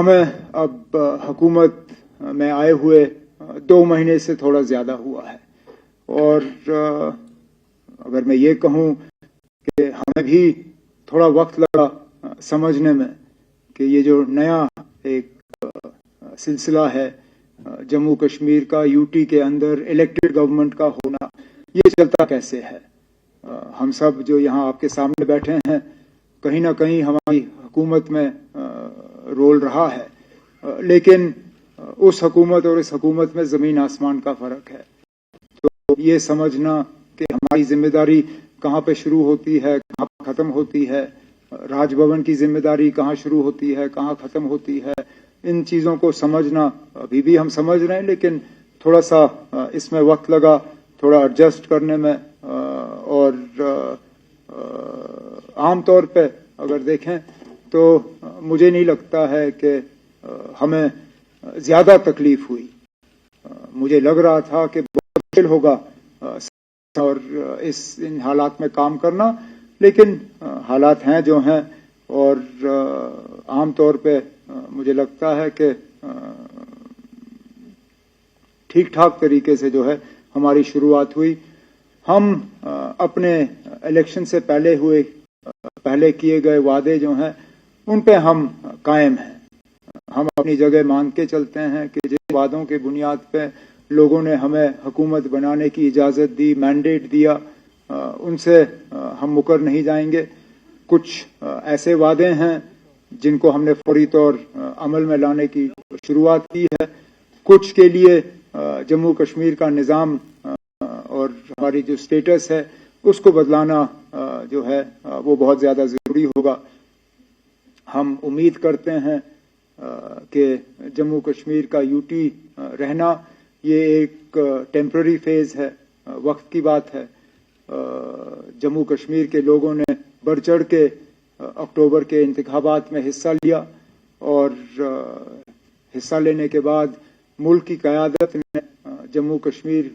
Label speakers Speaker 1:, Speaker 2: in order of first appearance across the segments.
Speaker 1: ہمیں اب حکومت میں آئے ہوئے 2 مہینے سے تھوڑا زیادہ ہوا ہے، اور اگر میں یہ کہوں کہ ہمیں بھی تھوڑا وقت لگا سمجھنے میں کہ یہ جو نیا ایک سلسلہ ہے جموں کشمیر کا، یو ٹی کے اندر الیکٹڈ گورنمنٹ کا ہونا، یہ چلتا کیسے ہے۔ ہم سب جو یہاں آپ کے سامنے بیٹھے ہیں، کہیں نہ کہیں ہماری حکومت میں رول رہا ہے، لیکن اس حکومت اور اس حکومت میں زمین آسمان کا فرق ہے۔ تو یہ سمجھنا کہ ہماری ذمہ داری کہاں پہ شروع ہوتی ہے، کہاں پہ ختم ہوتی ہے، راج بھون کی ذمہ داری کہاں شروع ہوتی ہے، کہاں ختم ہوتی ہے، ان چیزوں کو سمجھنا ابھی بھی ہم سمجھ رہے ہیں، لیکن تھوڑا سا اس میں وقت لگا تھوڑا ایڈجسٹ کرنے میں۔ اور عام طور پہ اگر دیکھیں تو مجھے نہیں لگتا ہے کہ ہمیں زیادہ تکلیف ہوئی۔ مجھے لگ رہا تھا کہ بہت مشکل ہوگا اور ان حالات میں کام کرنا، لیکن حالات ہیں جو ہیں، اور عام طور پہ مجھے لگتا ہے کہ ٹھیک ٹھاک طریقے سے جو ہے ہماری شروعات ہوئی۔ ہم اپنے الیکشن سے پہلے کیے گئے وعدے جو ہیں ان پہ ہم قائم ہیں۔ ہم اپنی جگہ مان کے چلتے ہیں کہ جن وعدوں کے بنیاد پہ لوگوں نے ہمیں حکومت بنانے کی اجازت دی، مینڈیٹ دیا، ان سے ہم مکر نہیں جائیں گے۔ کچھ ایسے وعدے ہیں جن کو ہم نے فوری طور عمل میں لانے کی شروعات کی ہے۔ کچھ کے لیے جموں کشمیر کا نظام اور ہماری جو سٹیٹس ہے اس کو بدلانا جو ہے وہ بہت زیادہ ضروری ہوگا۔ ہم امید کرتے ہیں کہ جموں کشمیر کا یو ٹی رہنا یہ ایک ٹیمپرری فیز ہے، وقت کی بات ہے۔ جموں کشمیر کے لوگوں نے بڑھ چڑھ کے اکتوبر کے انتخابات میں حصہ لیا، اور حصہ لینے کے بعد ملک کی قیادت نے جموں کشمیر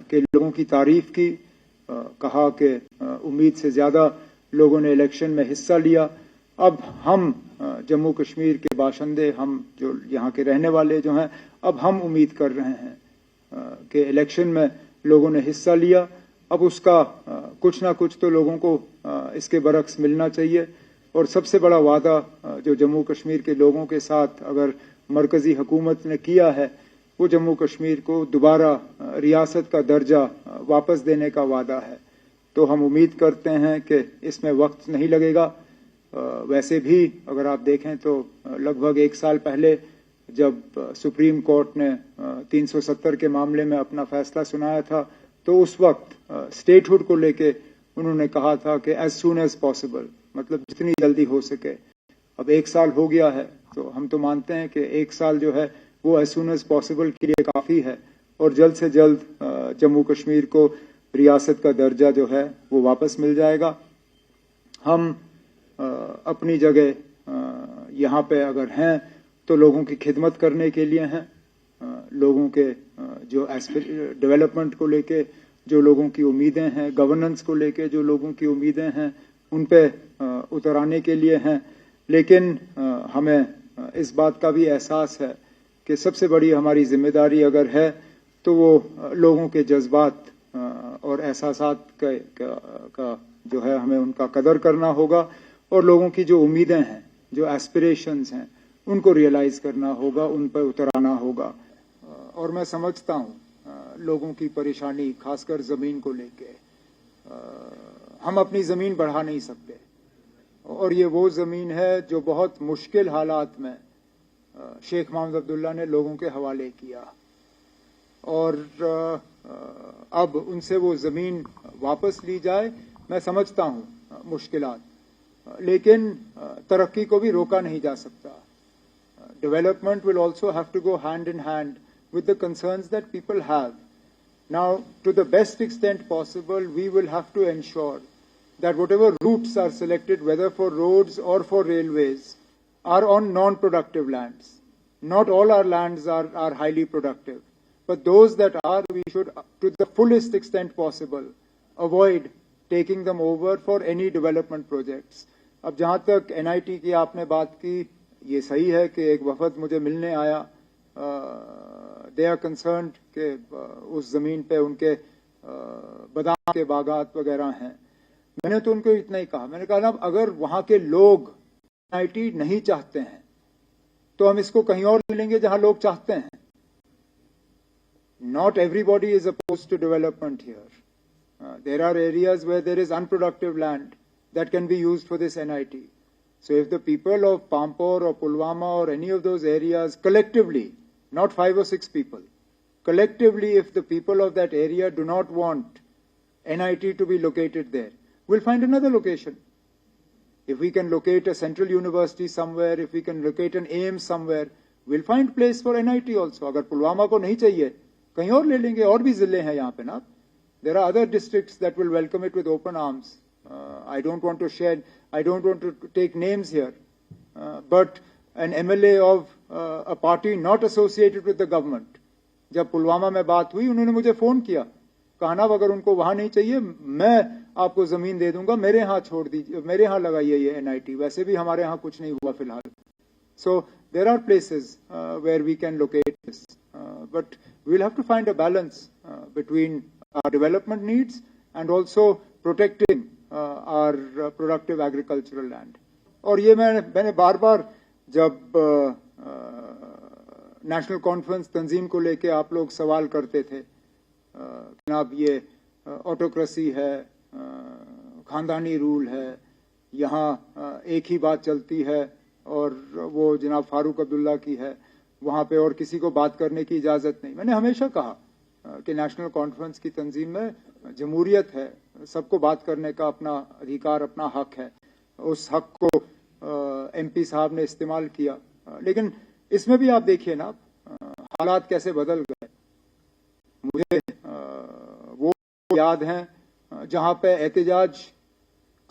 Speaker 1: کے لوگوں کی تعریف کی، کہا کہ امید سے زیادہ لوگوں نے الیکشن میں حصہ لیا۔ اب ہم جموں کشمیر کے باشندے، ہم جو یہاں کے رہنے والے جو ہیں، اب ہم امید کر رہے ہیں کہ الیکشن میں لوگوں نے حصہ لیا، اب اس کا کچھ نہ کچھ تو لوگوں کو اس کے برعکس ملنا چاہیے۔ اور سب سے بڑا وعدہ جو جموں کشمیر کے لوگوں کے ساتھ اگر مرکزی حکومت نے کیا ہے، وہ جموں کشمیر کو دوبارہ ریاست کا درجہ واپس دینے کا وعدہ ہے۔ تو ہم امید کرتے ہیں کہ اس میں وقت نہیں لگے گا۔ ویسے بھی اگر آپ دیکھیں تو لگ بھگ 1 سال پہلے جب سپریم کورٹ نے 370 کے معاملے میں اپنا فیصلہ سنایا تھا، تو اس وقت اسٹیٹ ہوڈ کو لے کے انہوں نے کہا تھا کہ ایز سون ایز پاسبل، مطلب جتنی جلدی ہو سکے۔ اب 1 سال ہو گیا ہے، تو ہم تو مانتے ہیں کہ 1 سال جو ہے وہ ایز سون ایز پاسبل کے لیے کافی ہے، اور جلد سے جلد جموں کشمیر کو ریاست کا درجہ جو ہے وہ واپس مل جائے گا۔ ہم اپنی جگہ یہاں پہ اگر ہیں تو لوگوں کی خدمت کرنے کے لیے ہیں، لوگوں کے جو ڈیولپمنٹ کو لے کے جو لوگوں کی امیدیں ہیں، گورننس کو لے کے جو لوگوں کی امیدیں ہیں، ان پہ اتر آنے کے لیے ہیں۔ لیکن ہمیں اس بات کا بھی احساس ہے کہ سب سے بڑی ہماری ذمہ داری اگر ہے تو وہ لوگوں کے جذبات اور احساسات کا جو ہے ہمیں ان کا قدر کرنا ہوگا، اور لوگوں کی جو امیدیں ہیں، جو ایسپریشنز ہیں، ان کو ریئلائز کرنا ہوگا، ان پہ اتر آنا ہوگا۔ اور میں سمجھتا ہوں لوگوں کی پریشانی، خاص کر زمین کو لے کے، ہم اپنی زمین بڑھا نہیں سکتے، اور یہ وہ زمین ہے جو بہت مشکل حالات میں شیخ محمد عبداللہ نے لوگوں کے حوالے کیا، اور اب ان سے وہ زمین واپس لی جائے، میں سمجھتا ہوں مشکلات، لیکن ترقی کو بھی روکا نہیں جا سکتا۔ Development will also have to go hand in hand with the concerns that people have. Now, to the best extent possible, we will have to ensure that whatever routes are selected, whether for roads or for railways, are on non-productive lands. Not all our lands are highly productive, but those that are, we should, to the fullest extent possible, avoid taking them over for any development projects. اب جہاں تک NIT کی آپ نے بات کی، یہ صحیح ہے کہ ایک وفد مجھے ملنے آیا, دے آر کنسرنڈ کہ اس زمین پہ ان کے بادام کے باغات وغیرہ ہیں. میں نے تو ان کو اتنا ہی کہا, میں نے کہا نا اگر وہاں کے لوگ NIT نہیں چاہتے ہیں تو ہم اس کو کہیں اور لیں گے جہاں لوگ چاہتے ہیں. Not everybody is opposed to development here. There are areas where there is unproductive land that can be used for this NIT. So if the people of Pampore or Pulwama or any of those areas collectively, not 5 or 6 people, collectively if the people of that area do not want NIT to be located there, we'll find another location. If we can locate a central university somewhere, if we can locate an AIIMS somewhere, we'll find place for NIT also. اگر پلوامہ کو نہیں چاہیے کہیں اور لے لیں گے, اور بھی ضلع ہیں یہاں پہ نا. There are other districts that will welcome it with open arms. I don't want to take names here, but an MLA of a party not associated with the government, جب پلوامہ میں بات ہوئی انہوں نے مجھے فون کیا, کہا نا اگر ان کو وہاں نہیں چاہیے میں آپ کو زمین دے دوں گا, میرے ہاں چھوڑ دیجیے, میرے ہاں لگائیے یہ NIT. ویسے بھی ہمارے ہاں کچھ نہیں ہوا فی الحال. So there are places where we can locate this, but we'll have to find a balance between our development needs and also protecting our productive agricultural land. اور یہ میں نے بار بار جب نیشنل کانفرنس تنظیم کو لے کے آپ لوگ سوال کرتے تھے, جناب یہ آٹوکریسی ہے, خاندانی رول ہے, یہاں ایک ہی بات چلتی ہے اور وہ جناب فاروق عبداللہ کی ہے, وہاں پہ اور کسی کو بات کرنے کی اجازت نہیں. میں نے ہمیشہ کہا کہ نیشنل کانفرنس کی تنظیم میں جمہوریت ہے, سب کو بات کرنے کا اپنا ادھیکار, اپنا حق ہے. اس حق کو MP صاحب نے استعمال کیا, لیکن اس میں بھی آپ دیکھیے نا حالات کیسے بدل گئے. مجھے وہ یاد ہیں جہاں پہ احتجاج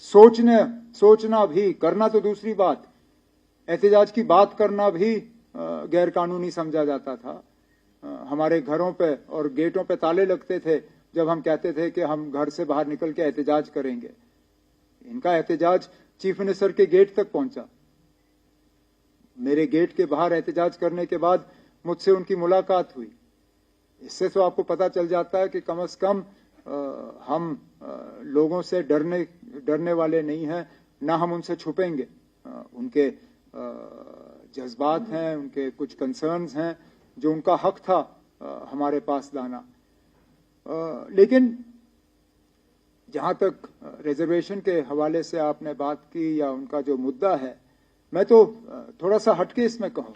Speaker 1: سوچنا بھی, کرنا تو دوسری بات, احتجاج کی بات کرنا بھی غیر قانونی سمجھا جاتا تھا. ہمارے گھروں پہ اور گیٹوں پہ تالے لگتے تھے جب ہم کہتے تھے کہ ہم گھر سے باہر نکل کے احتجاج کریں گے. ان کا احتجاج چیف منسٹر کے گیٹ تک پہنچا. میرے گیٹ کے باہر احتجاج کرنے کے بعد مجھ سے ان کی ملاقات ہوئی. اس سے تو آپ کو پتہ چل جاتا ہے کہ کم از کم ہم لوگوں سے ڈرنے والے نہیں ہیں, نہ ہم ان سے چھپیں گے. ان کے جذبات ہیں, ان کے کچھ کنسرنز ہیں جو ان کا حق تھا ہمارے پاس لانا. لیکن جہاں تک ریزرویشن کے حوالے سے آپ نے بات کی یا ان کا جو مدعا ہے, میں تو تھوڑا سا ہٹ کے اس میں کہوں.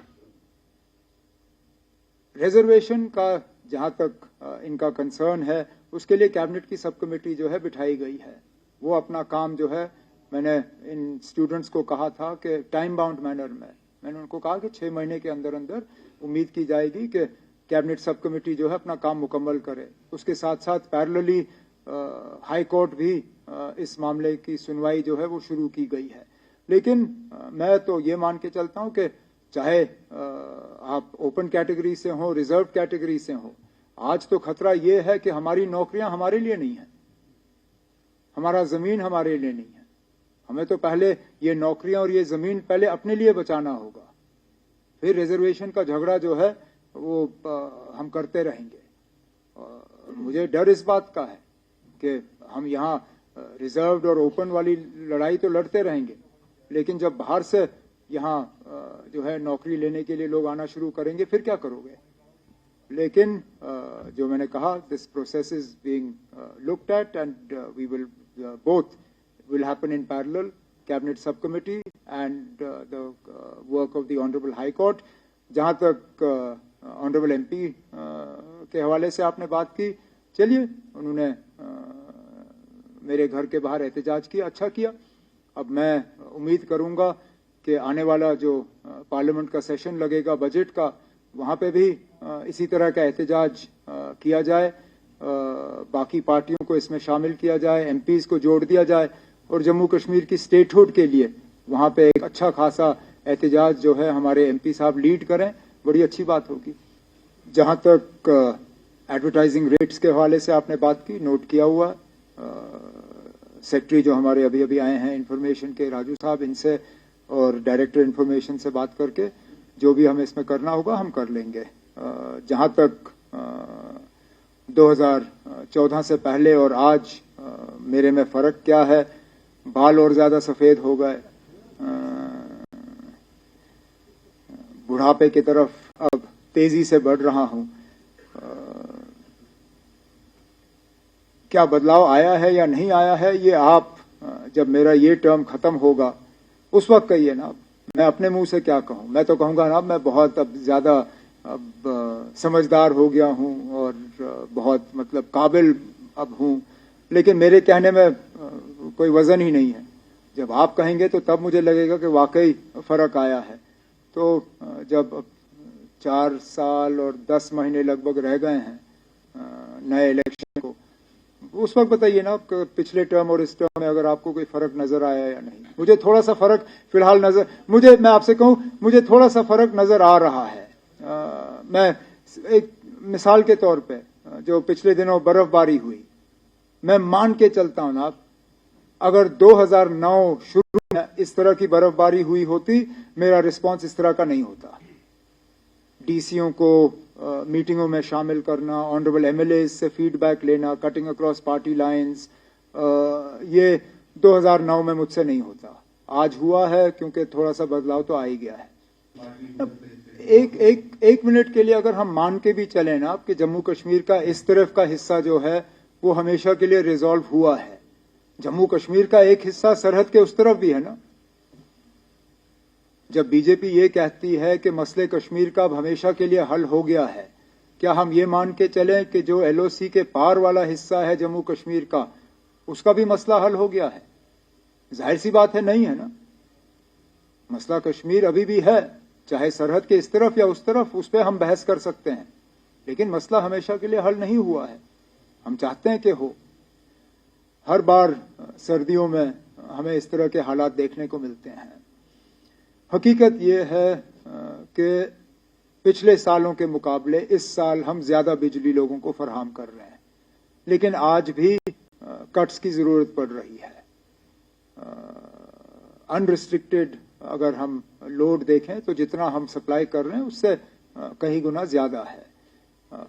Speaker 1: ریزرویشن کا جہاں تک ان کا کنسرن ہے اس کے لیے کیبنٹ کی سب کمیٹی جو ہے بٹھائی گئی ہے. وہ اپنا کام جو ہے, میں نے ان اسٹوڈنٹس کو کہا تھا کہ ٹائم باؤنڈ مینر میں نے ان کو کہا کہ 6 مہینے کے اندر امید کی جائے گی کہ کیبنٹ سب کمیٹی جو ہے اپنا کام مکمل کرے. اس کے ساتھ ساتھ پیرللی ہائی کورٹ بھی اس معاملے کی سنوائی جو ہے وہ شروع کی گئی ہے. لیکن میں تو یہ مان کے چلتا ہوں کہ چاہے آپ اوپن کیٹیگری سے ہوں, ریزرو کیٹیگری سے ہوں, آج تو خطرہ یہ ہے کہ ہماری نوکریاں ہمارے لیے نہیں ہیں, ہمارا زمین ہمارے لیے نہیں ہے. ہمیں تو پہلے یہ نوکریاں اور یہ زمین پہلے اپنے لیے بچانا ہوگا, پھر ریزرویشن کا جھگڑا جو ہے وہ ہم کرتے رہیں گے. مجھے ڈر اس بات کا ہے کہ ہم یہاں ریزروڈ اور اوپن والی لڑائی تو لڑتے رہیں گے, لیکن جب باہر سے یہاں جو ہے نوکری لینے کے لیے لوگ آنا شروع کریں گے پھر کیا کرو گے. لیکن جو میں نے کہا, this process is being locked at and we will both will happen in parallel, cabinet subcommittee and the work of the honorable high court. جہاں تک honorable MP کے حوالے سے آپ نے بات کی, چلیے انہوں نے میرے گھر کے باہر احتجاج کیا, اچھا کیا. اب میں امید کروں گا کہ آنے والا جو پارلیمنٹ کا سیشن لگے گا بجٹ کا, وہاں پہ بھی اسی طرح کا احتجاج کیا جائے, باقی پارٹیوں کو اس میں شامل کیا جائے, MPs کو جوڑ دیا جائے, اور جموں کشمیر کی اسٹیٹ ہوڈ کے لیے وہاں پہ ایک اچھا خاصا احتجاج جو ہے ہمارے MP صاحب لیڈ کریں, بڑی اچھی بات ہوگی. جہاں تک ایڈورٹائزنگ ریٹس کے حوالے سے آپ نے بات کی, نوٹ کیا ہوا, سیکٹری جو ہمارے ابھی آئے ہیں انفارمیشن کے, راجو صاحب, ان سے اور ڈائریکٹر انفارمیشن سے بات کر کے جو بھی ہمیں اس میں کرنا ہوگا ہم کر لیں گے. جہاں تک 2014 سے پہلے اور آج میرے میں فرق کیا ہے، بال اور زیادہ سفید ہو گئے، بڑھاپے کی طرف اب تیزی سے بڑھ رہا ہوں. کیا بدلاؤ آیا ہے یا نہیں آیا ہے، یہ آپ جب میرا یہ ٹرم ختم ہوگا اس وقت کہیے نا. میں اپنے منہ سے کیا کہوں؟ میں تو کہوں گا نا میں بہت اب زیادہ سمجھدار ہو گیا ہوں اور بہت مطلب قابل اب ہوں، لیکن میرے کہنے میں کوئی وزن ہی نہیں ہے. جب آپ کہیں گے تو تب مجھے لگے گا کہ واقعی فرق آیا ہے. تو جب 4 سال اور 10 مہینے لگ بھگ رہ گئے ہیں نئے الیکشن کو، اس وقت بتائیے نا کہ پچھلے ٹرم اور اس ٹرم میں اگر آپ کو کوئی فرق نظر آیا یا نہیں. مجھے تھوڑا سا فرق فی الحال میں آپ سے کہوں مجھے تھوڑا سا فرق نظر آ رہا ہے. میں ایک مثال کے طور پہ جو پچھلے دنوں برف باری ہوئی، میں مان کے چلتا ہوں نا، اگر 2009 شروع میں اس طرح کی برف باری ہوئی ہوتی میرا رسپانس اس طرح کا نہیں ہوتا. ڈی سیوں کو میٹنگوں میں شامل کرنا، آنریبل ایم ایل اے سے فیڈ بیک لینا، کٹنگ اکراس پارٹی لائنز، یہ 2009 میں مجھ سے نہیں ہوتا. آج ہوا ہے کیونکہ تھوڑا سا بدلاؤ تو آ ہی گیا ہے. ایک منٹ کے لیے اگر ہم مان کے بھی چلیں نا کہ جموں کشمیر کا اس طرف کا حصہ جو ہے وہ ہمیشہ کے لیے ریزالو ہوا ہے. جموں کشمیر کا ایک حصہ سرحد کے اس طرف بھی ہے نا. جب بی جے پی یہ کہتی ہے کہ مسئلے کشمیر کا اب ہمیشہ کے لیے حل ہو گیا ہے، کیا ہم یہ مان کے چلیں کہ جو ایل او سی کے پار والا حصہ ہے جموں کشمیر کا، اس کا بھی مسئلہ حل ہو گیا ہے؟ ظاہر سی بات ہے نہیں ہے نا. مسئلہ کشمیر ابھی بھی ہے، چاہے سرحد کے اس طرف یا اس طرف، اس پہ ہم بحث کر سکتے ہیں، لیکن مسئلہ ہمیشہ کے لیے حل نہیں ہوا ہے. ہم چاہتے ہیں کہ ہو. ہر بار سردیوں میں ہمیں اس طرح کے حالات دیکھنے کو ملتے ہیں. حقیقت یہ ہے کہ پچھلے سالوں کے مقابلے اس سال ہم زیادہ بجلی لوگوں کو فراہم کر رہے ہیں، لیکن آج بھی کٹس کی ضرورت پڑ رہی ہے. انریسٹرکٹڈ اگر ہم لوڈ دیکھیں تو جتنا ہم سپلائی کر رہے ہیں اس سے کئی گنا زیادہ ہے.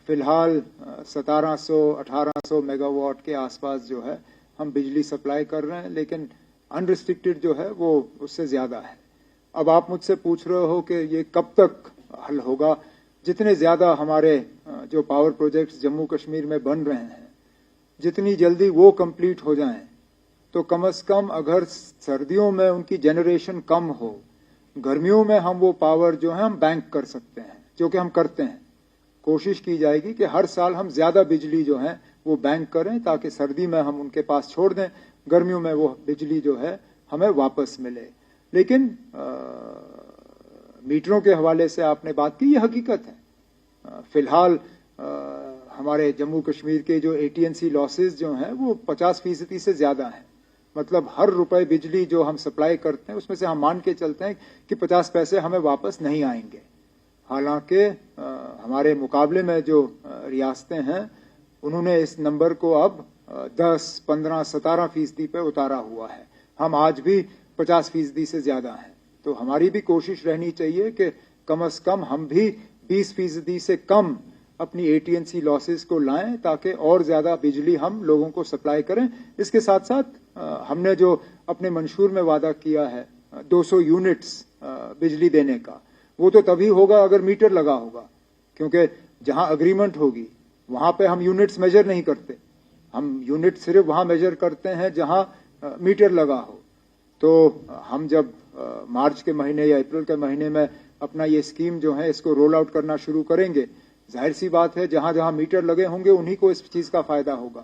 Speaker 1: فی الحال 1700-1800 میگا واٹ کے آس پاس جو ہے ہم بجلی سپلائی کر رہے ہیں، لیکن انریسٹرکٹڈ جو ہے وہ اس سے زیادہ ہے. اب آپ مجھ سے پوچھ رہے ہو کہ یہ کب تک حل ہوگا. جتنے زیادہ ہمارے جو پاور پروجیکٹس جموں کشمیر میں بن رہے ہیں، جتنی جلدی وہ کمپلیٹ ہو جائیں تو کم از کم اگر سردیوں میں ان کی جنریشن کم ہو، گرمیوں میں ہم وہ پاور جو ہے ہم بینک کر سکتے ہیں، جو کہ ہم کرتے ہیں. کوشش کی جائے گی کہ ہر سال ہم زیادہ بجلی جو ہے وہ بینک کریں تاکہ سردی میں ہم ان کے پاس چھوڑ دیں، گرمیوں میں وہ بجلی جو ہے ہمیں واپس ملے. لیکن میٹروں کے حوالے سے آپ نے بات کی، یہ حقیقت ہے. فی الحال ہمارے جموں کشمیر کے جو AT&C لاسز جو ہیں وہ 50% سے زیادہ ہیں. مطلب ہر روپے بجلی جو ہم سپلائی کرتے ہیں اس میں سے ہم مان کے چلتے ہیں کہ 50 پیسے ہمیں واپس نہیں آئیں گے. حالانکہ ہمارے مقابلے میں جو ریاستیں ہیں انہوں نے اس نمبر کو اب 10, 15, 17% پہ اتارا ہوا ہے. ہم آج بھی 50% سے زیادہ ہیں. تو ہماری بھی کوشش رہنی چاہیے کہ کم از کم ہم بھی 20% سے کم اپنی AT&C لاسز کو لائیں تاکہ اور زیادہ بجلی ہم لوگوں کو سپلائی کریں. اس کے ساتھ ساتھ ہم نے جو اپنے منشور میں وعدہ کیا ہے 200 یونٹس بجلی دینے کا، وہ تو تبھی ہوگا اگر میٹر لگا ہوگا، کیونکہ جہاں اگریمنٹ ہوگی وہاں پہ ہم یونٹس میجر نہیں کرتے. ہم یونٹ صرف وہاں میجر کرتے ہیں جہاں میٹر لگا ہو. تو ہم جب مارچ کے مہینے یا اپریل کے مہینے میں اپنا یہ اسکیم جو ہے اس کو رول آؤٹ کرنا شروع کریں گے، ظاہر سی بات ہے جہاں جہاں میٹر لگے ہوں گے انہی کو اس چیز کا فائدہ ہوگا.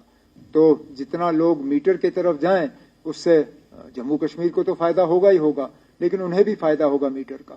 Speaker 1: تو جتنا لوگ میٹر کی طرف جائیں اس سے جموں کشمیر کو تو فائدہ ہوگا ہی ہوگا، لیکن انہیں بھی فائدہ ہوگا میٹر کا.